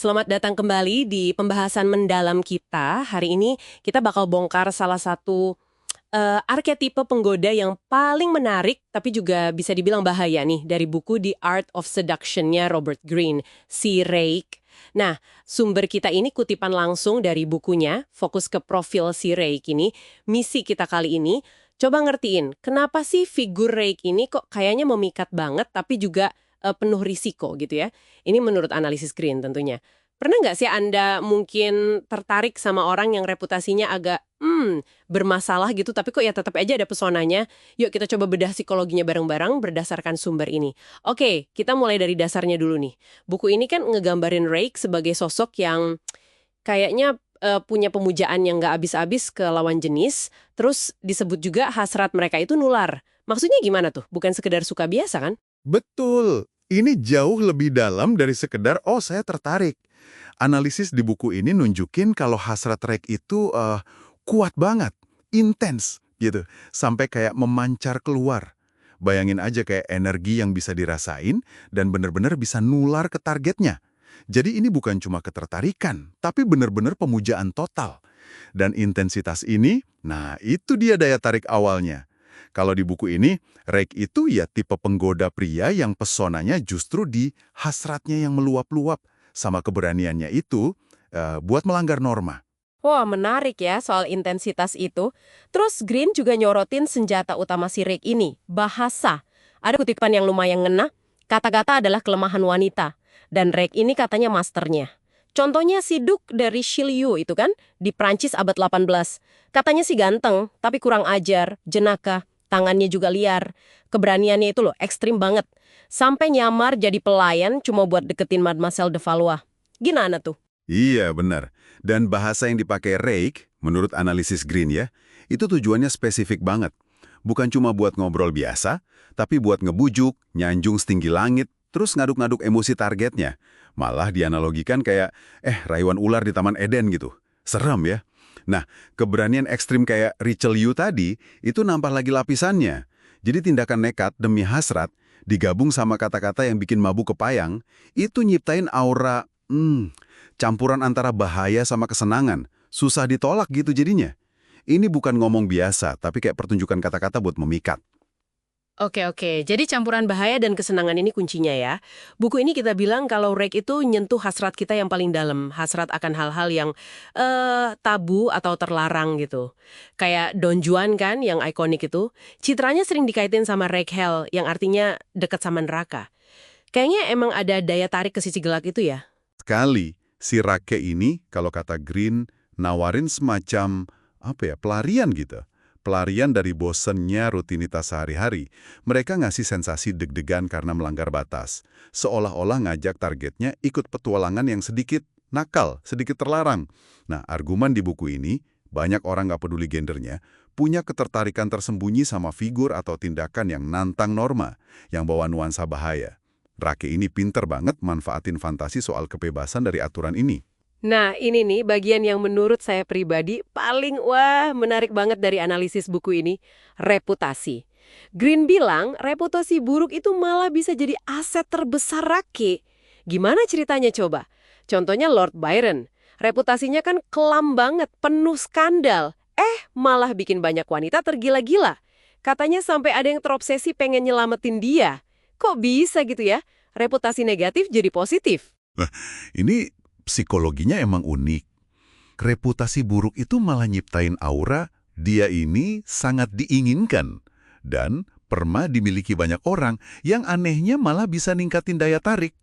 Selamat datang kembali di pembahasan mendalam kita. Hari ini kita bakal bongkar salah satu arketipe penggoda yang paling menarik tapi juga bisa dibilang bahaya nih dari buku The Art of Seduction-nya Robert Greene, si Rake. Nah, sumber kita ini kutipan langsung dari bukunya, fokus ke profil si Rake ini. Misi kita kali ini, coba ngertiin kenapa sih figur Rake ini kok kayaknya memikat banget tapi juga penuh risiko gitu ya. Ini menurut analisis Greene tentunya. Pernah nggak sih Anda mungkin tertarik sama orang yang reputasinya agak bermasalah gitu, tapi kok ya tetap aja ada pesonanya? Yuk kita coba bedah psikologinya bareng-bareng berdasarkan sumber ini. Oke, kita mulai dari dasarnya dulu nih. Buku ini kan ngegambarin Rake sebagai sosok yang kayaknya punya pemujaan yang nggak habis-habis ke lawan jenis, terus disebut juga hasrat mereka itu nular. Maksudnya gimana tuh? Bukan sekedar suka biasa kan? Betul. Ini jauh lebih dalam dari sekedar, oh saya tertarik. Analisis di buku ini nunjukin kalau hasrat rek itu kuat banget, intens gitu, sampai kayak memancar keluar. Bayangin aja kayak energi yang bisa dirasain dan benar-benar bisa nular ke targetnya. Jadi ini bukan cuma ketertarikan, tapi benar-benar pemujaan total. Dan intensitas ini, nah itu dia daya tarik awalnya. Kalau di buku ini, Rake itu ya tipe penggoda pria yang pesonanya justru di hasratnya yang meluap-luap sama keberaniannya itu buat melanggar norma. Wah, menarik ya soal intensitas itu. Terus Green juga nyorotin senjata utama si Rick ini, bahasa. Ada kutipan yang lumayan ngena, kata-kata adalah kelemahan wanita. Dan Rick ini katanya masternya. Contohnya si Duke dari Shiliu itu kan, di Prancis abad 18. Katanya sih ganteng, tapi kurang ajar, jenaka, tangannya juga liar. Keberaniannya itu loh, ekstrim banget. Sampai nyamar jadi pelayan cuma buat deketin Mademoiselle de Valois. Gimana tuh? Iya, benar. Dan bahasa yang dipakai Rake, menurut analisis Green ya, itu tujuannya spesifik banget. Bukan cuma buat ngobrol biasa, tapi buat ngebujuk, nyanjung setinggi langit, terus ngaduk-ngaduk emosi targetnya. Malah dianalogikan kayak, rayuan ular di Taman Eden gitu. Serem ya. Nah, keberanian ekstrim kayak Richelieu tadi, itu nambah lagi lapisannya. Jadi tindakan nekat demi hasrat, digabung sama kata-kata yang bikin mabuk kepayang, itu nyiptain aura, campuran antara bahaya sama kesenangan. Susah ditolak gitu jadinya. Ini bukan ngomong biasa, tapi kayak pertunjukan kata-kata buat memikat. Oke. Jadi campuran bahaya dan kesenangan ini kuncinya ya. Buku ini kita bilang kalau Rake itu nyentuh hasrat kita yang paling dalam. Hasrat akan hal-hal yang tabu atau terlarang gitu. Kayak Don Juan kan yang ikonik itu. Citranya sering dikaitin sama Rake Hell yang artinya dekat sama neraka. Kayaknya emang ada daya tarik ke sisi gelap itu ya. Sekali, si Rake ini, kalau kata Green, nawarin semacam, pelarian gitu. Pelarian dari bosennya rutinitas sehari-hari. Mereka ngasih sensasi deg-degan karena melanggar batas. Seolah-olah ngajak targetnya ikut petualangan yang sedikit nakal, sedikit terlarang. Nah, argumen di buku ini, banyak orang nggak peduli gendernya, punya ketertarikan tersembunyi sama figur atau tindakan yang nantang norma, yang bawa nuansa bahaya. Rake ini pinter banget manfaatin fantasi soal kebebasan dari aturan ini. Nah, ini nih bagian yang menurut saya pribadi paling menarik banget dari analisis buku ini, reputasi. Green bilang reputasi buruk itu malah bisa jadi aset terbesar Rake. Gimana ceritanya coba? Contohnya Lord Byron. Reputasinya kan kelam banget, penuh skandal. Malah bikin banyak wanita tergila-gila. Katanya sampai ada yang terobsesi pengen nyelamatin dia. Kok bisa gitu ya? Reputasi negatif jadi positif. Ini psikologinya emang unik. Reputasi buruk itu malah nyiptain aura, dia ini sangat diinginkan. Dan perma dimiliki banyak orang, yang anehnya malah bisa ningkatin daya tarik.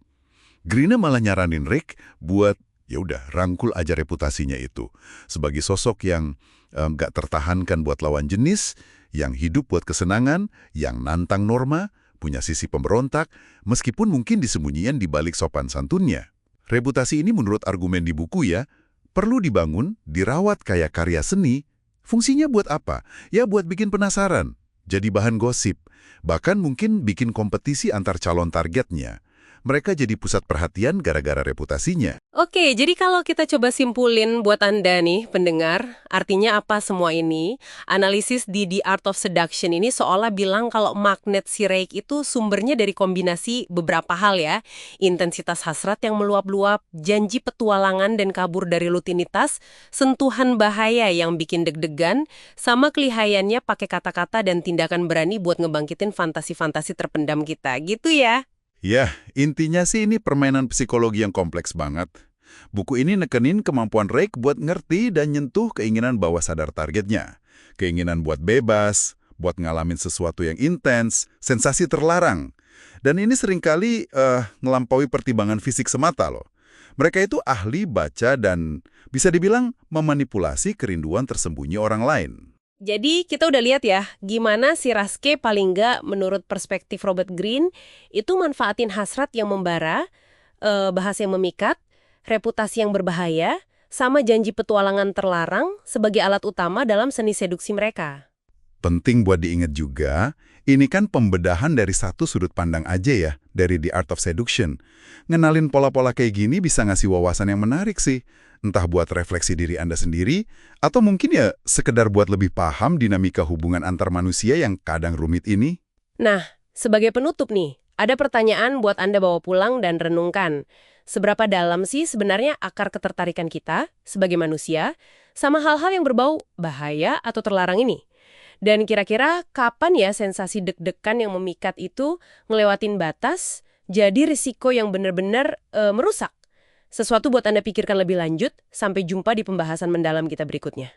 Green malah nyaranin Rick buat, ya udah rangkul aja reputasinya itu. Sebagai sosok yang nggak tertahankan buat lawan jenis, yang hidup buat kesenangan, yang nantang norma, punya sisi pemberontak, meskipun mungkin disembunyian di balik sopan santunnya. Reputasi ini menurut argumen di buku ya, perlu dibangun, dirawat kayak karya seni. Fungsinya buat apa? Ya buat bikin penasaran, jadi bahan gosip, bahkan mungkin bikin kompetisi antar calon targetnya. mereka jadi pusat perhatian gara-gara reputasinya. Oke, jadi kalau kita coba simpulin buat Anda nih, pendengar, artinya apa semua ini? Analisis di The Art of Seduction ini seolah bilang kalau magnet si Reik itu sumbernya dari kombinasi beberapa hal ya. Intensitas hasrat yang meluap-luap, janji petualangan dan kabur dari rutinitas, sentuhan bahaya yang bikin deg-degan, sama kelihayannya pakai kata-kata dan tindakan berani buat ngebangkitin fantasi-fantasi terpendam kita. Gitu ya? Ya, intinya sih ini permainan psikologi yang kompleks banget. Buku ini nekenin kemampuan Reik buat ngerti dan nyentuh keinginan bawah sadar targetnya. Keinginan buat bebas, buat ngalamin sesuatu yang intens, sensasi terlarang. Dan ini seringkali ngelampaui pertimbangan fisik semata loh. Mereka itu ahli baca dan bisa dibilang memanipulasi kerinduan tersembunyi orang lain. Jadi kita udah lihat ya, gimana si Raske paling nggak menurut perspektif Robert Greene itu manfaatin hasrat yang membara, bahasa yang memikat, reputasi yang berbahaya, sama janji petualangan terlarang sebagai alat utama dalam seni seduksi mereka. Penting buat diingat juga, ini kan pembedahan dari satu sudut pandang aja ya, dari The Art of Seduction. Ngenalin pola-pola kayak gini bisa ngasih wawasan yang menarik sih. Entah buat refleksi diri Anda sendiri, atau mungkin ya sekedar buat lebih paham dinamika hubungan antar manusia yang kadang rumit ini. Nah, sebagai penutup nih, ada pertanyaan buat Anda bawa pulang dan renungkan. Seberapa dalam sih sebenarnya akar ketertarikan kita sebagai manusia sama hal-hal yang berbau bahaya atau terlarang ini? Dan kira-kira kapan ya sensasi deg-degan yang memikat itu ngelewatin batas, jadi risiko yang benar-benar merusak? Sesuatu buat Anda pikirkan lebih lanjut, sampai jumpa di pembahasan mendalam kita berikutnya.